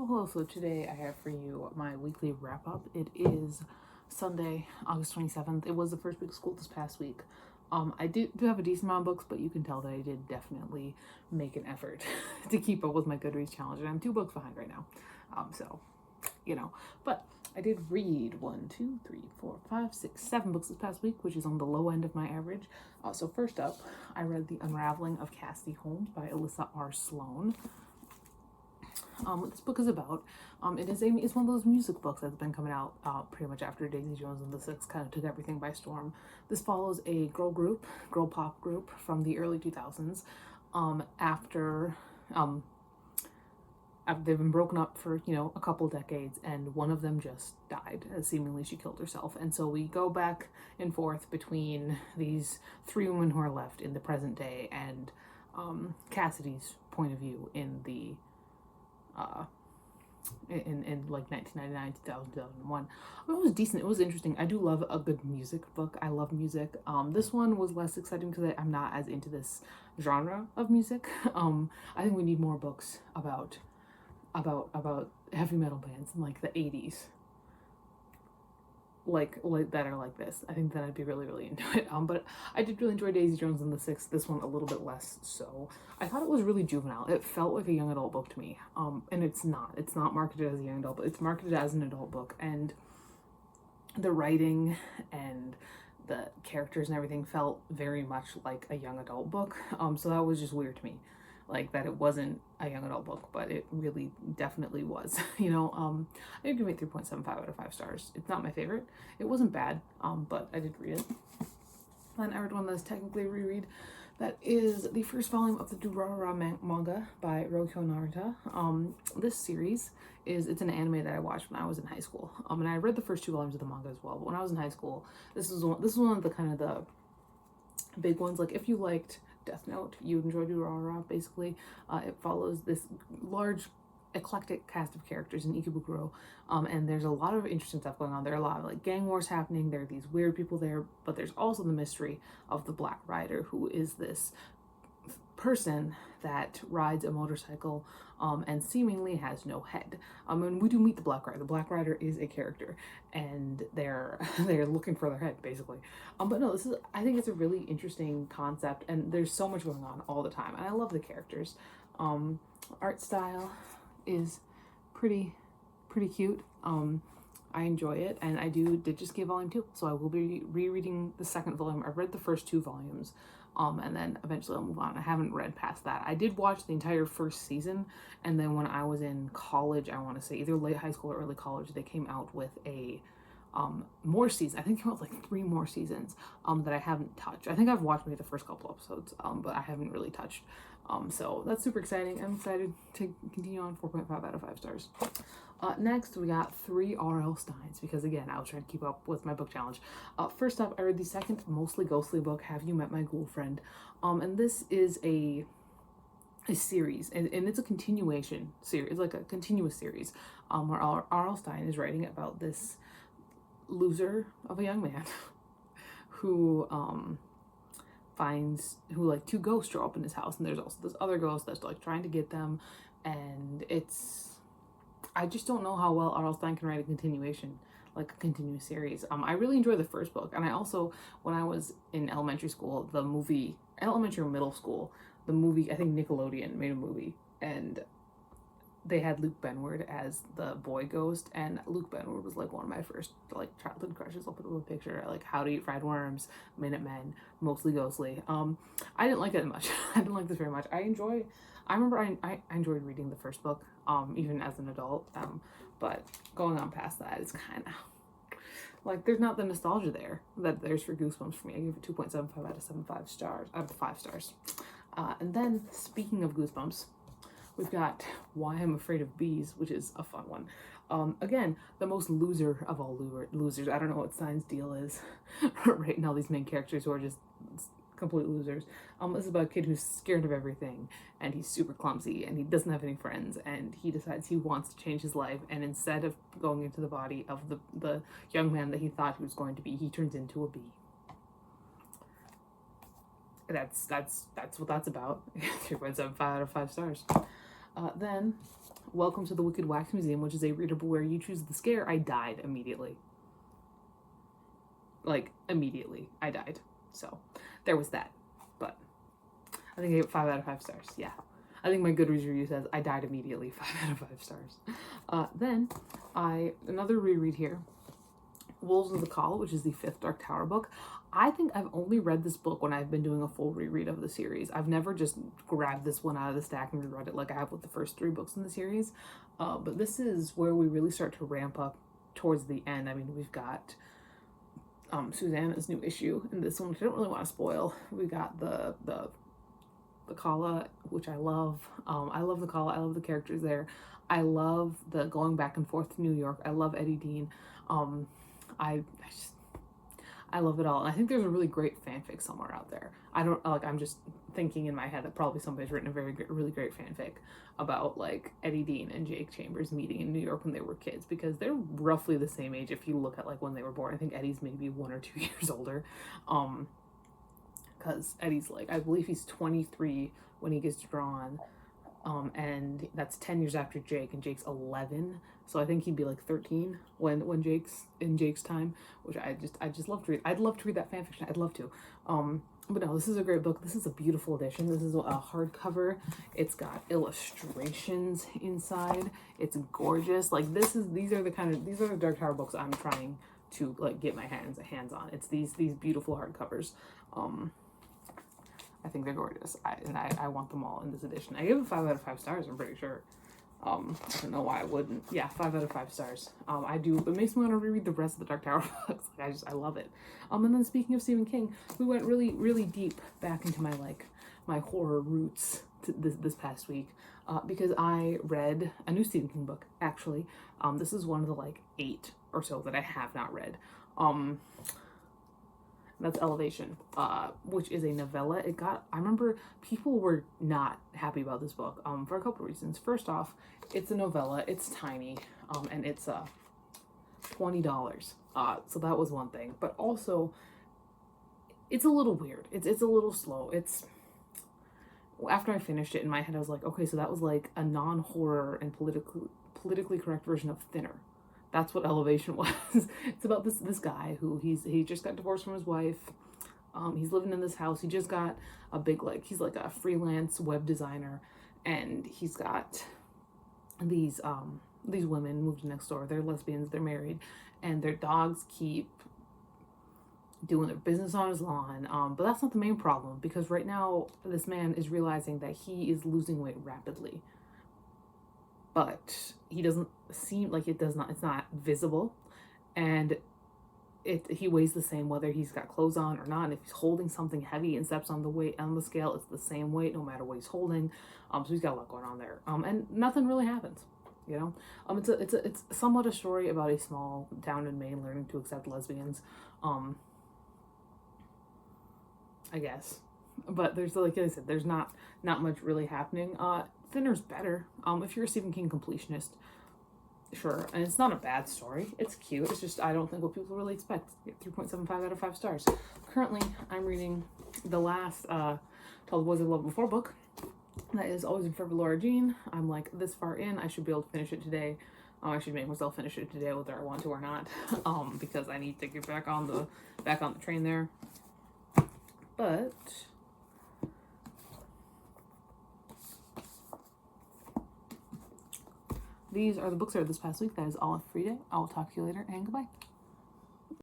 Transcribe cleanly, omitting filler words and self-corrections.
Hello. So today I have for you my weekly wrap up. It is Sunday, August 27th. It was the first week of school this past week. I do have a decent amount of books, but you can tell that I did definitely make an effort to keep up with my Goodreads challenge, and I'm 2 books behind right now. So, but I did read 1, 2, 3, 4, 5, 6, 7 books this past week, which is on the low end of my average. So first up, I read The Unraveling of Cassy Holmes by Elissa Sloan. What this book is about, it's one of those music books that's been coming out pretty much after Daisy Jones and the Six kind of took everything by storm. This follows a girl pop group from the early 2000s after they've been broken up for a couple decades, and one of them just died. Seemingly she killed herself, and so we go back and forth between these 3 women who are left in the present day and Cassidy's point of view in the in like 1999, 2000, 2001. It was decent. It was interesting. I do love a good music book. I love music. This one was less exciting because I'm not as into this genre of music. I think we need more books about heavy metal bands in like the 80s. Like that are like this. I think that I'd be really into it. But I did really enjoy Daisy Jones and the Six. This one a little bit less so. I thought it was really juvenile. It felt like a young adult book to me. And it's not. It's not marketed as a young adult, but it's marketed as an adult book. And the writing and the characters and everything felt very much like a young adult book. So that was just weird to me. Like that it wasn't a young adult book, but it really definitely was. I did give it 3.75 out of 5 stars. It's not my favorite. It wasn't bad, but I did read it. Then I read one that's technically a reread. That is the first volume of the drrr manga by ryogho narita. This series it's an anime that I watched when I was in high school. And I read the first 2 volumes of the manga as well. But when I was in high school, this is one of the kind of the big ones. Like if you liked Death Note, you enjoy drrr. Basically, it follows this large eclectic cast of characters in Ikebukuro, and there's a lot of interesting stuff going on. There are a lot of like gang wars happening. There are these weird people there, but there's also the mystery of the Black Rider, who is this person that rides a motorcycle and seemingly has no head. And we do meet the Black Rider. The Black Rider is a character, and they're looking for their head basically. But no, I think it's a really interesting concept, and there's so much going on all the time, and I love the characters. Art style is pretty cute. I enjoy it, and I did just get volume 2, so I will be rereading the second volume. I've read the first 2 volumes. And then eventually I'll move on. I haven't read past that. I did watch the entire first season, and then when I was in college, I want to say either late high school or early college, they came out with a more season. I think it came out with like 3 more seasons that I haven't touched. I think I've watched maybe the first couple episodes, but I haven't really touched. So that's super exciting. I'm excited to continue on. 4.5 out of 5 stars. Next, we got 3 R.L. Stines, because again, I was trying to keep up with my book challenge. First up, I read the second mostly ghostly book, Have You Met My Ghoulfriend? And this is a series, and it's a continuation series, like a continuous series, where R.L. Stine is writing about this loser of a young man who like 2 ghosts show up in his house, and there's also this other ghost that's like trying to get them, and I just don't know how well R.L. Stine can write a continuation, like a continuous series. I really enjoyed the first book, and I also, when I was in elementary or middle school, the movie, I think Nickelodeon made a movie, and they had Luke Benward as the boy ghost, and Luke Benward was like one of my first like childhood crushes. I'll put up a picture, like How to Eat Fried Worms, Minutemen, mostly ghostly. I didn't like it much. I didn't like this very much. I remember I enjoyed reading the first book, even as an adult, but going on past that, it's kind of like there's not the nostalgia there that there's for Goosebumps for me. I give it 2.75 out of 5 stars. And then, speaking of Goosebumps, we've got Why I'm Afraid of Bees, which is a fun one. Again, the most loser of all losers. I don't know what Stine's deal is right now. These main characters who are just complete losers. This is about a kid who's scared of everything, and he's super clumsy, and he doesn't have any friends, and he decides he wants to change his life, and instead of going into the body of the young man that he thought he was going to be, he turns into a bee. That's what that's about. 3.75 out of 5 stars. Then, Welcome to the Wicked Wax Museum, which is a readable where you choose the scare. I died immediately. Like, immediately. I died. So, there was that. But, I think I gave it 5 out of 5 stars. Yeah. I think my Goodreads review says I died immediately. 5 out of 5 stars. Then, another reread here. Wolves of the Calla, which is the 5th Dark Tower book. I think I've only read this book when I've been doing a full reread of the series. I've never just grabbed this one out of the stack and reread it like I have with the first 3 books in the series. But this is where we really start to ramp up towards the end. I mean, we've got Susanna's new issue in this one, which I don't really want to spoil. We got the Calla, which I love. I love the Calla. I love the characters there. I love the going back and forth to New York. I love Eddie Dean. I love it all. And I think there's a really great fanfic somewhere out there. I'm just thinking in my head that probably somebody's written a really great fanfic about like Eddie Dean and Jake Chambers meeting in New York when they were kids, because they're roughly the same age if you look at like when they were born. I think Eddie's maybe 1 or 2 years older. Because Eddie's like, I believe he's 23 when he gets drawn. And that's 10 years after Jake, and Jake's 11. So I think he'd be like 13 when Jake's in Jake's time, which I just love to read. I'd love to read that fanfiction. I'd love to. But no, this is a great book. This is a beautiful edition. This is a hardcover. It's got illustrations inside. It's gorgeous. Like these are the Dark Tower books I'm trying to like get my hands on. It's these beautiful hardcovers. I think they're gorgeous. I want them all in this edition. I give it 5 out of 5 stars, I'm pretty sure. I don't know why I wouldn't. Yeah, 5 out of 5 stars. It makes me want to reread the rest of the Dark Tower books. I love it. And then speaking of Stephen King, we went really, really deep back into my horror roots this past week. Because I read a new Stephen King book, actually. This is one of the 8 or so that I have not read. That's Elevation, which is a novella. I remember people were not happy about this book for a couple reasons. First off, it's a novella, it's tiny, and it's $20. So that was one thing. But also, it's a little weird. It's a little slow. After I finished it in my head, I was like, okay, so that was like a non-horror and politically correct version of Thinner. That's what Elevation was. It's about this guy who he just got divorced from his wife. He's living in this house. He just got a big he's like a freelance web designer, and he's got these women moved next door. They're lesbians. They're married, and their dogs keep doing their business on his lawn. But that's not the main problem, because right now this man is realizing that he is losing weight rapidly. But he doesn't seem like it's not visible, and he weighs the same whether he's got clothes on or not. And if he's holding something heavy and steps on the scale, it's the same weight no matter what he's holding. So he's got a lot going on there. And nothing really happens, you know. It's somewhat a story about a small town in Maine learning to accept lesbians, I guess. But there's, like I said, there's not much really happening. Thinner's better. If you're a Stephen King completionist, sure. And it's not a bad story. It's cute. It's just, I don't think what people really expect. 3.75 out of 5 stars. Currently, I'm reading the last Tell the Boys I Loved Before book. That is Always and Forever Laura Jean. I'm like this far in. I should be able to finish it today. I should make myself finish it today, whether I want to or not. Because I need to get back on the train there. But these are the books I read this past week. That is all for free day. I will talk to you later, and goodbye.